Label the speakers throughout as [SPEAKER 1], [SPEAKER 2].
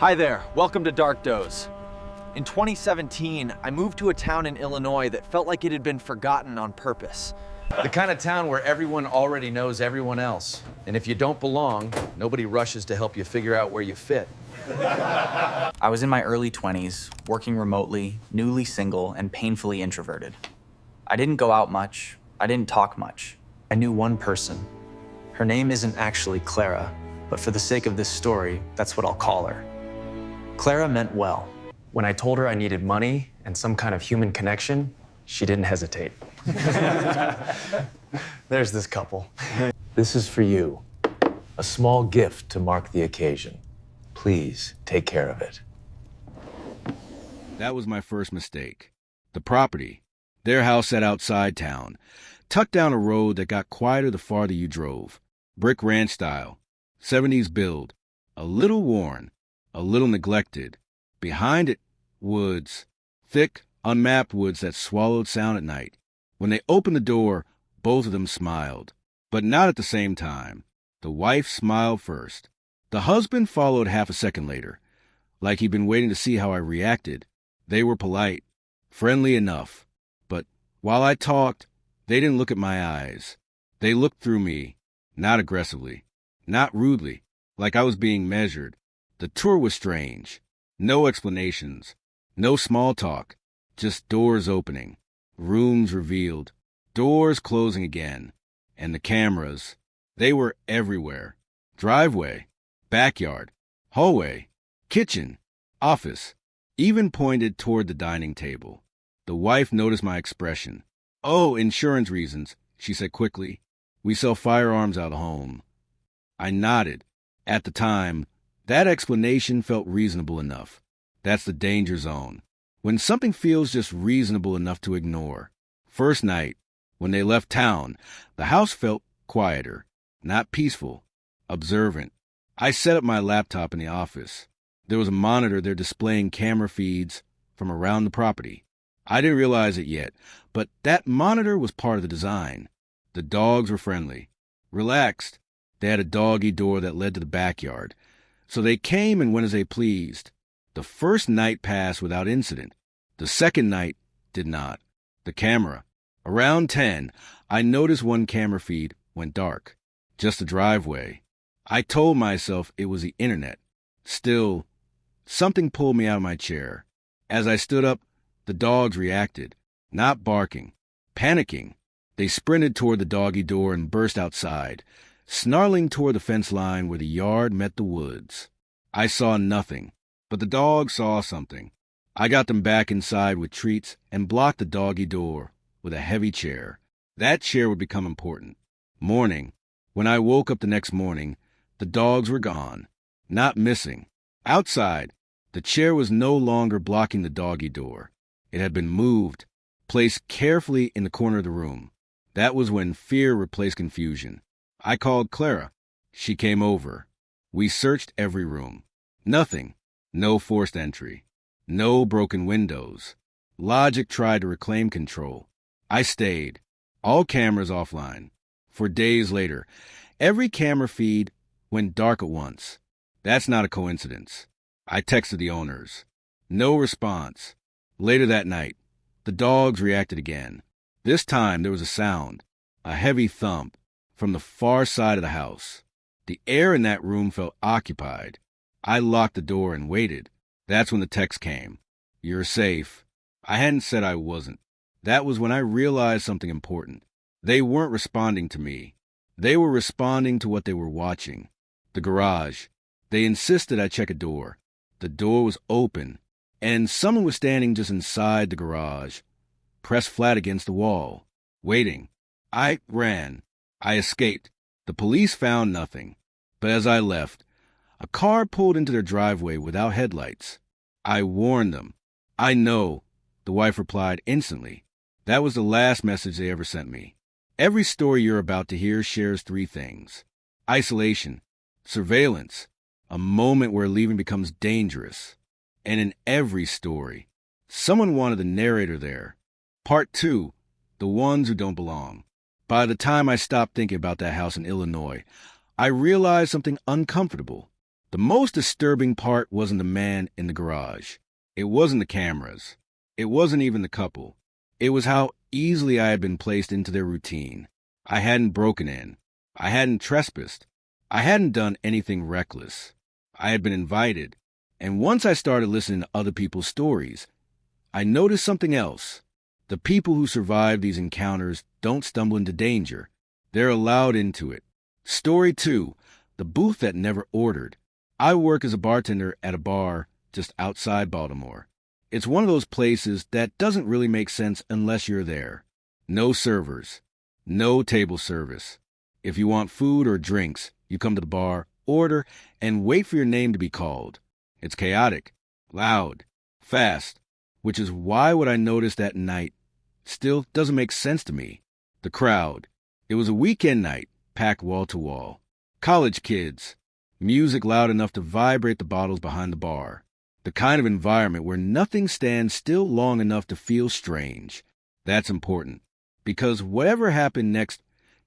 [SPEAKER 1] Hi there, welcome to Dark Doze. In 2017, I moved to a town in Illinois that felt like it had been forgotten on purpose.
[SPEAKER 2] The kind of town where everyone already knows everyone else. And if you don't belong, nobody rushes to help you figure out where you fit.
[SPEAKER 3] I was in my early 20s, working remotely, newly single, and painfully introverted. I didn't go out much. I didn't talk much. I knew one person. Her name isn't actually Clara, but for the sake of this story, that's what I'll call her. Clara meant well.
[SPEAKER 4] When I told her I needed money and some kind of human connection, she didn't hesitate. There's this couple.
[SPEAKER 5] This is for you. A small gift to mark the occasion. Please take care of it.
[SPEAKER 6] That was my first mistake. The property, their house sat outside town, tucked down a road that got quieter the farther you drove. Brick ranch style, 70s build, a little worn, a little neglected. Behind it, woods, thick, unmapped woods that swallowed sound at night. When they opened the door, both of them smiled, but not at the same time. The wife smiled first. The husband followed half a second later, like he'd been waiting to see how I reacted. They were polite, friendly enough, but while I talked, they didn't look at my eyes. They looked through me, not aggressively, not rudely, like I was being measured. The tour was strange. No explanations, no small talk, just doors opening, rooms revealed, doors closing again, and the cameras. They were everywhere. Driveway, backyard, hallway, kitchen, office, even pointed toward the dining table. The wife noticed my expression. "Oh, insurance reasons," she said quickly. "We sell firearms out of home." I nodded. At the time, that explanation felt reasonable enough. That's the danger zone. When something feels just reasonable enough to ignore. First night, when they left town, the house felt quieter, not peaceful, observant. I set up my laptop in the office. There was a monitor there displaying camera feeds from around the property. I didn't realize it yet, but that monitor was part of the design. The dogs were friendly, relaxed. They had a doggy door that led to the backyard, so they came and went as they pleased. The first night passed without incident. The second night did not. The camera. Around 10, I noticed one camera feed went dark. Just a driveway. I told myself it was the internet. Still, something pulled me out of my chair. As I stood up, the dogs reacted. Not barking. Panicking. They sprinted toward the doggy door and burst outside, snarling toward the fence line where the yard met the woods. I saw nothing, but the dogs saw something. I got them back inside with treats and blocked the doggy door with a heavy chair. That chair would become important. Morning. When I woke up the next morning, the dogs were gone. Not missing. Outside, the chair was no longer blocking the doggy door. It had been moved, placed carefully in the corner of the room. That was when fear replaced confusion. I called Clara. She came over. We searched every room. Nothing. No forced entry. No broken windows. Logic tried to reclaim control. I stayed. All cameras offline. For days later, every camera feed went dark at once. That's not a coincidence. I texted the owners. No response. Later that night, the dogs reacted again. This time there was a sound, a heavy thump, from the far side of the house. The air in that room felt occupied. I locked the door and waited. That's when the text came. "You're safe." I hadn't said I wasn't. That was when I realized something important. They weren't responding to me. They were responding to what they were watching. The garage. They insisted I check a door. The door was open, and someone was standing just inside the garage, pressed flat against the wall, waiting. I ran. I escaped. The police found nothing. But as I left, a car pulled into their driveway without headlights. I warned them. "I know," the wife replied instantly. That was the last message they ever sent me. Every story you're about to hear shares three things: isolation, surveillance, a moment where leaving becomes dangerous. And in every story, someone wanted the narrator there. Part 2, the ones who don't belong. By the time I stopped thinking about that house in Illinois, I realized something uncomfortable. The most disturbing part wasn't the man in the garage. It wasn't the cameras. It wasn't even the couple. It was how easily I had been placed into their routine. I hadn't broken in. I hadn't trespassed. I hadn't done anything reckless. I had been invited. And once I started listening to other people's stories, I noticed something else. The people who survive these encounters don't stumble into danger. They're allowed into it. Story 2, the booth that never ordered. I work as a bartender at a bar just outside Baltimore. It's one of those places that doesn't really make sense unless you're there. No servers. No table service. If you want food or drinks, you come to the bar, order, and wait for your name to be called. It's chaotic, loud, fast, which is why what I noticed that night still doesn't make sense to me. The crowd. It was a weekend night, packed wall to wall. College kids. Music loud enough to vibrate the bottles behind the bar. The kind of environment where nothing stands still long enough to feel strange. That's important, because whatever happened next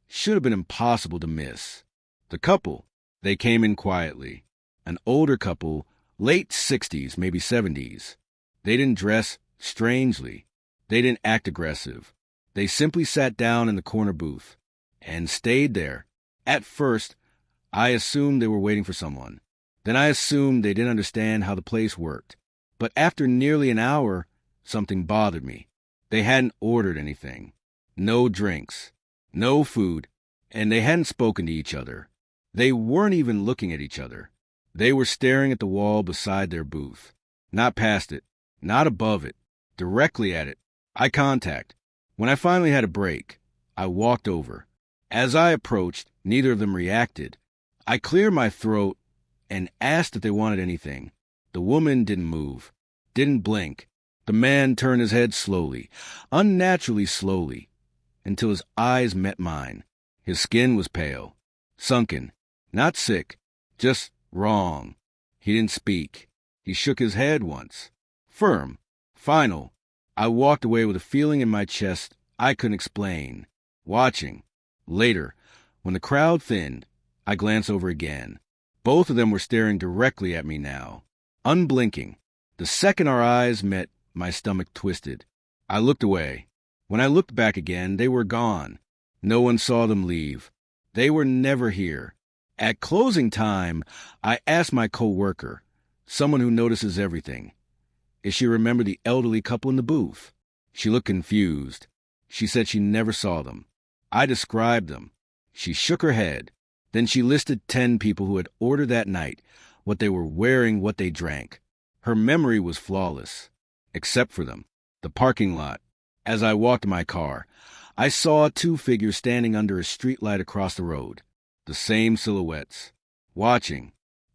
[SPEAKER 6] should have been impossible to miss. The couple, they came in quietly. An older couple, late 60s, maybe 70s. They didn't dress strangely. They didn't act aggressive. They simply sat down in the corner booth and stayed there. At first, I assumed they were waiting for someone. Then I assumed they didn't understand how the place worked. But after nearly an hour, something bothered me. They hadn't ordered anything. No drinks. No food. And they hadn't spoken to each other. They weren't even looking at each other. They were staring at the wall beside their booth. Not past it. Not above it. Directly at it. Eye contact. When I finally had a break, I walked over. As I approached, neither of them reacted. I cleared my throat and asked if they wanted anything. The woman didn't move, didn't blink. The man turned his head slowly, unnaturally slowly, until his eyes met mine. His skin was pale, sunken, not sick, just wrong. He didn't speak. He shook his head once. Firm, final. I walked away with a feeling in my chest I couldn't explain. Watching. Later, when the crowd thinned, I glanced over again. Both of them were staring directly at me now, unblinking. The second our eyes met, my stomach twisted. I looked away. When I looked back again, they were gone. No one saw them leave. They were never here. At closing time, I asked my co-worker, someone who notices everything, if she remembered the elderly couple in the booth. She looked confused. She said she never saw them. I described them. She shook her head. Then she listed 10 people who had ordered that night, what they were wearing, what they drank. Her memory was flawless, except for them. The parking lot. As I walked to my car, I saw 2 figures standing under a streetlight across the road. The same silhouettes. Watching.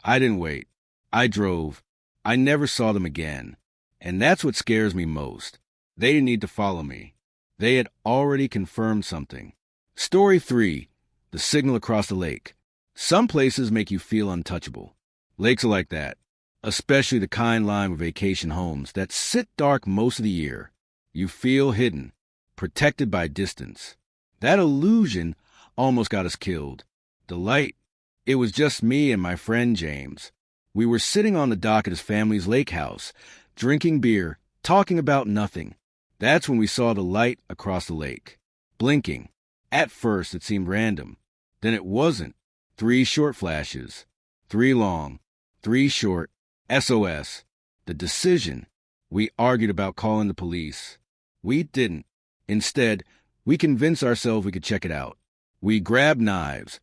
[SPEAKER 6] I didn't wait. I drove. I never saw them again. And that's what scares me most. They didn't need to follow me. They had already confirmed something. Story 3. The signal across the lake. Some places make you feel untouchable. Lakes are like that, especially the kind line of vacation homes that sit dark most of the year. You feel hidden, protected by distance. That illusion almost got us killed. The light, it was just me and my friend James. We were sitting on the dock at his family's lake house, drinking beer, talking about nothing. That's when we saw the light across the lake, blinking. At first, it seemed random. Then it wasn't. 3 short flashes. 3 long. 3 short. SOS. The decision. We argued about calling the police. We didn't. Instead, we convinced ourselves we could check it out. We grabbed knives.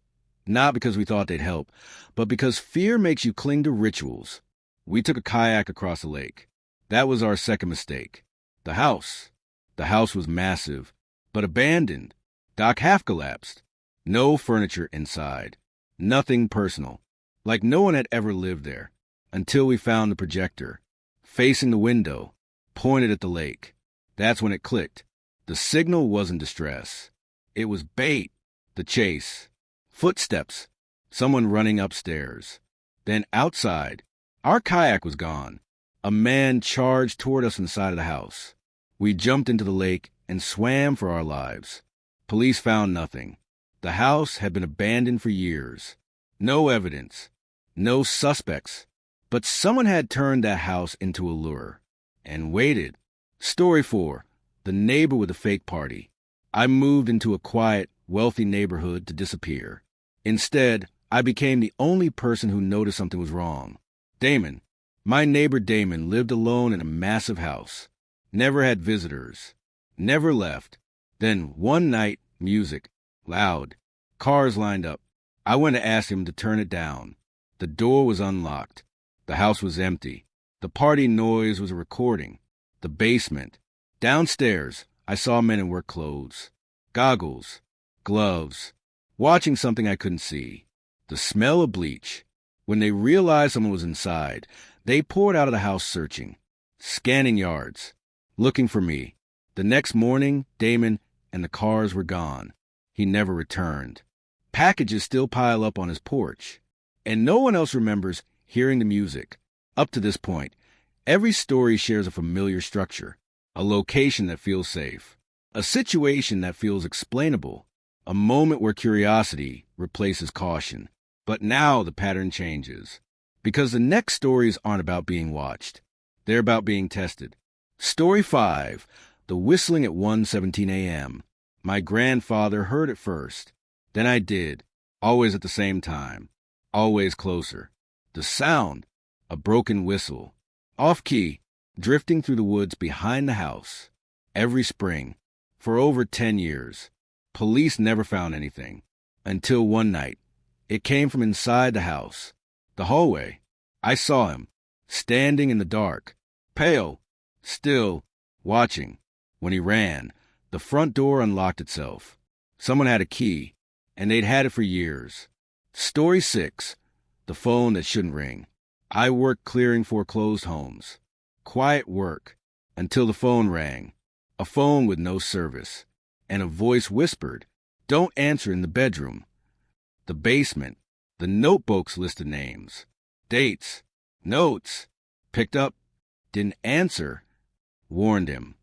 [SPEAKER 6] Not because we thought they'd help, but because fear makes you cling to rituals. We took a kayak across the lake. That was our second mistake. The house. The house was massive, but abandoned. Dock half collapsed. No furniture inside. Nothing personal. Like no one had ever lived there. Until we found the projector. Facing the window. Pointed at the lake. That's when it clicked. The signal wasn't distress. It was bait. The chase. Footsteps. Someone running upstairs. Then outside. Our kayak was gone. A man charged toward us inside of the house. We jumped into the lake and swam for our lives. Police found nothing. The house had been abandoned for years. No evidence. no suspects. But someone had turned that house into a lure and waited. Story 4. The neighbor with a fake party. I moved into a quiet, wealthy neighborhood to disappear. Instead, I became the only person who noticed something was wrong. Damon. My neighbor Damon lived alone in a massive house. Never had visitors. Never left. Then one night, music. Loud. Cars lined up. I went to ask him to turn it down. The door was unlocked. The house was empty. The party noise was a recording. The basement. Downstairs, I saw men in work clothes. Goggles. Gloves. Watching something I couldn't see. The smell of bleach. When they realized someone was inside, they poured out of the house searching. Scanning yards. Looking for me. The next morning, Damon and the cars were gone. He never returned. Packages still pile up on his porch. And no one else remembers hearing the music. Up to this point, every story shares a familiar structure, a location that feels safe, a situation that feels explainable, a moment where curiosity replaces caution. But now the pattern changes, because the next stories aren't about being watched. They're about being tested. Story 5, the whistling at 1:17 a.m. My grandfather heard it first. Then I did, always at the same time, always closer. The sound, a broken whistle, off-key, drifting through the woods behind the house. Every spring, for over 10 years. Police never found anything. Until one night, it came from inside the house. The hallway. I saw him, standing in the dark, pale, still, watching. When he ran, the front door unlocked itself. Someone had a key, and they'd had it for years. Story 6, the phone that shouldn't ring. I worked clearing foreclosed homes. Quiet work, until the phone rang. A phone with no service. And a voice whispered, "Don't answer in the bedroom." The basement. The notebooks listed names. Dates. Notes. Picked up. Didn't answer. Warned him.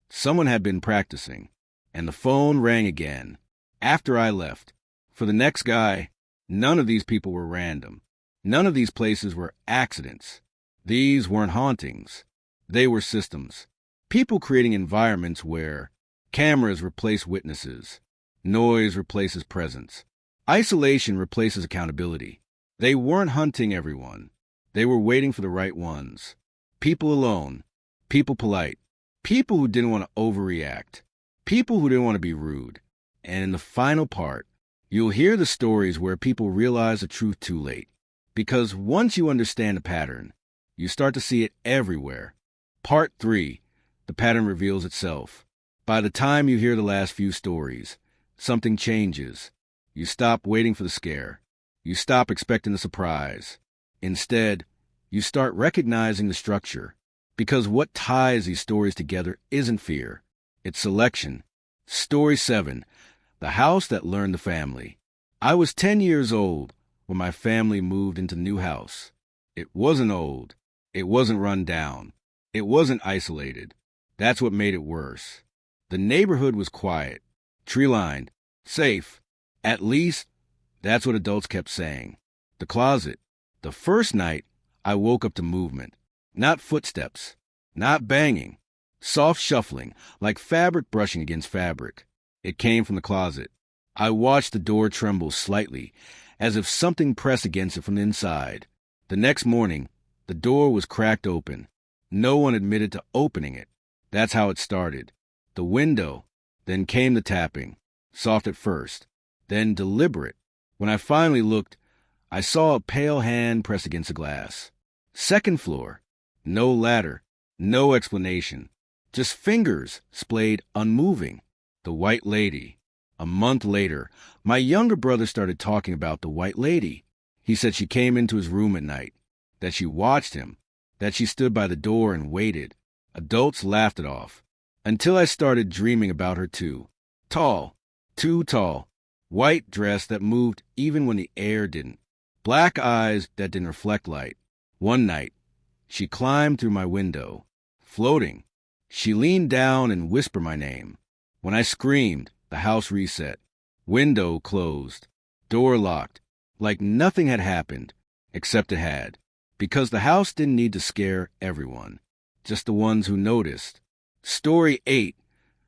[SPEAKER 6] Someone had been practicing. And the phone rang again. After I left. For the next guy, none of these people were random. None of these places were accidents. These weren't hauntings. They were systems. People creating environments where cameras replace witnesses. Noise replaces presence. Isolation replaces accountability. They weren't hunting everyone. They were waiting for the right ones. People alone. People polite. People who didn't want to overreact. People who didn't want to be rude. And in the final part, you'll hear the stories where people realize the truth too late. Because once you understand a pattern, you start to see it everywhere. Part 3, the pattern reveals itself. By the time you hear the last few stories, something changes. You stop waiting for the scare. You stop expecting the surprise. Instead, you start recognizing the structure. Because what ties these stories together isn't fear. It's selection. Story 7, the house that learned the family. I was 10 years old when my family moved into the new house. It wasn't old. It wasn't run down. It wasn't isolated. That's what made it worse. The neighborhood was quiet, tree-lined, safe. At least, that's what adults kept saying. The closet. The first night, I woke up to movement. Not footsteps. Not banging. Soft shuffling, like fabric brushing against fabric. It came from the closet. I watched the door tremble slightly, as if something pressed against it from the inside. The next morning, the door was cracked open. No one admitted to opening it. That's how it started. The window. Then came the tapping. Soft at first. Then deliberate. When I finally looked, I saw a pale hand press against the glass. Second floor. No ladder. No explanation. Just fingers splayed unmoving. The White Lady. A month later, my younger brother started talking about the White Lady. He said she came into his room at night, that she watched him, that she stood by the door and waited. Adults laughed it off, until I started dreaming about her too. Tall, too tall, white dress that moved even when the air didn't, black eyes that didn't reflect light. One night, she climbed through my window, floating. She leaned down and whispered my name. When I screamed, the house reset. Window closed. Door locked. Like nothing had happened. except it had, because the house didn't need to scare everyone, just the ones who noticed. Story 8,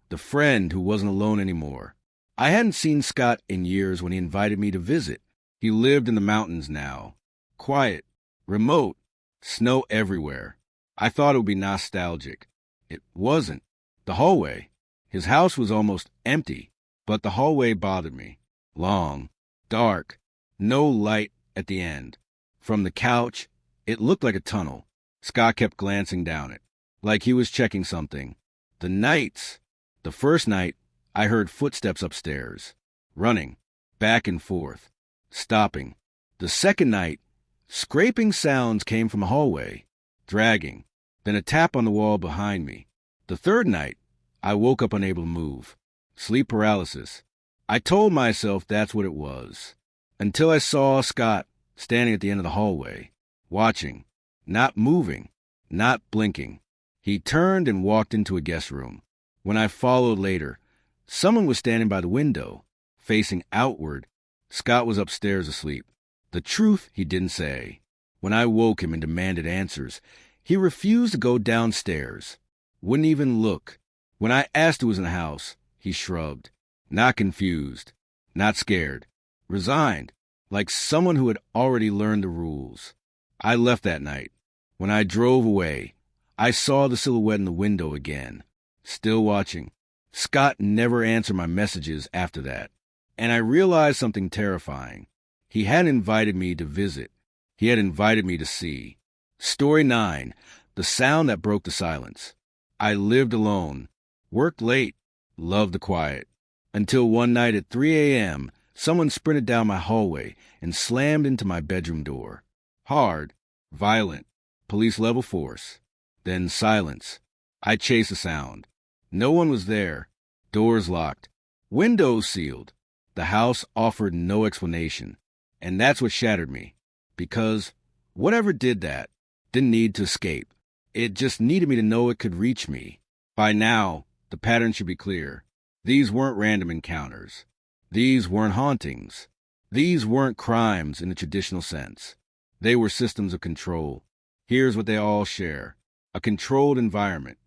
[SPEAKER 6] the friend who wasn't alone anymore. I hadn't seen Scott in years when he invited me to visit. He lived in the mountains now. Quiet, remote, snow everywhere. I thought it would be nostalgic. It wasn't. The hallway. His house was almost empty, but the hallway bothered me. Long, dark, no light at the end. From the couch, it looked like a tunnel. Scott kept glancing down it, like he was checking something. The first night, I heard footsteps upstairs, running, back and forth, stopping. The second night, scraping sounds came from the hallway, dragging, then a tap on the wall behind me. The third night, I woke up unable to move. Sleep paralysis. I told myself that's what it was, until I saw Scott standing at the end of the hallway, watching, not moving, not blinking. He turned and walked into a guest room. When I followed later, someone was standing by the window, facing outward. Scott was upstairs asleep. The truth he didn't say. When I woke him and demanded answers, he refused to go downstairs, wouldn't even look. When I asked who was in the house, he shrugged. Not confused, not scared, resigned, like someone who had already learned the rules. I left that night. When I drove away, I saw the silhouette in the window again, still watching. Scott never answered my messages after that, and I realized something terrifying. He hadn't invited me to visit. He had invited me to see. Story 9, the sound that broke the silence. I lived alone, worked late, loved the quiet, until one night at 3 a.m., someone sprinted down my hallway and slammed into my bedroom door. Hard, violent, police-level force. Then silence. I chased the sound. No one was there. Doors locked. Windows sealed. The house offered no explanation. And that's what shattered me. Because whatever did that didn't need to escape. It just needed me to know it could reach me. By now, the pattern should be clear. These weren't random encounters. These weren't hauntings. These weren't crimes in the traditional sense. They were systems of control. Here's what they all share. A controlled environment.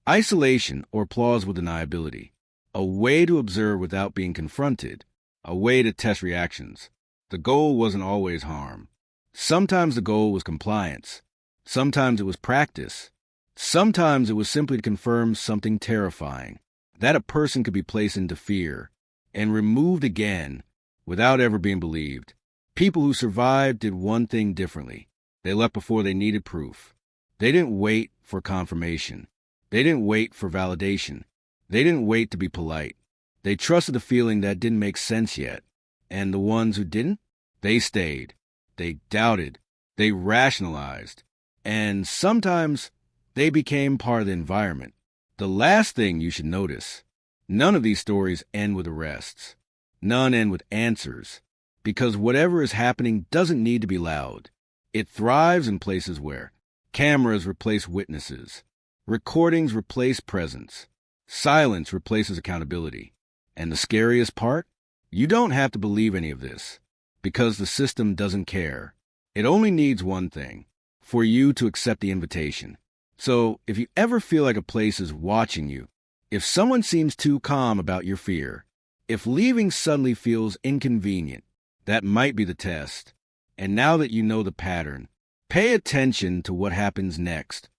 [SPEAKER 6] Isolation or plausible deniability. A way to observe without being confronted. A way to test reactions. The goal wasn't always harm. Sometimes the goal was compliance. Sometimes it was practice. Sometimes it was simply to confirm something terrifying. That a person could be placed into fear and removed again without ever being believed. People who survived did one thing differently. They left before they needed proof. They didn't wait for confirmation. They didn't wait for validation. They didn't wait to be polite. They trusted the feeling that didn't make sense yet. And the ones who didn't, they stayed. They doubted. They rationalized. And sometimes they became part of the environment. The last thing you should notice, none of these stories end with arrests. None end with answers. Because whatever is happening doesn't need to be loud. It thrives in places where cameras replace witnesses. Recordings replace presence. Silence replaces accountability. And the scariest part? You don't have to believe any of this, because the system doesn't care. It only needs one thing, for you to accept the invitation. So if you ever feel like a place is watching you, if someone seems too calm about your fear, if leaving suddenly feels inconvenient, that might be the test. And now that you know the pattern, pay attention to what happens next.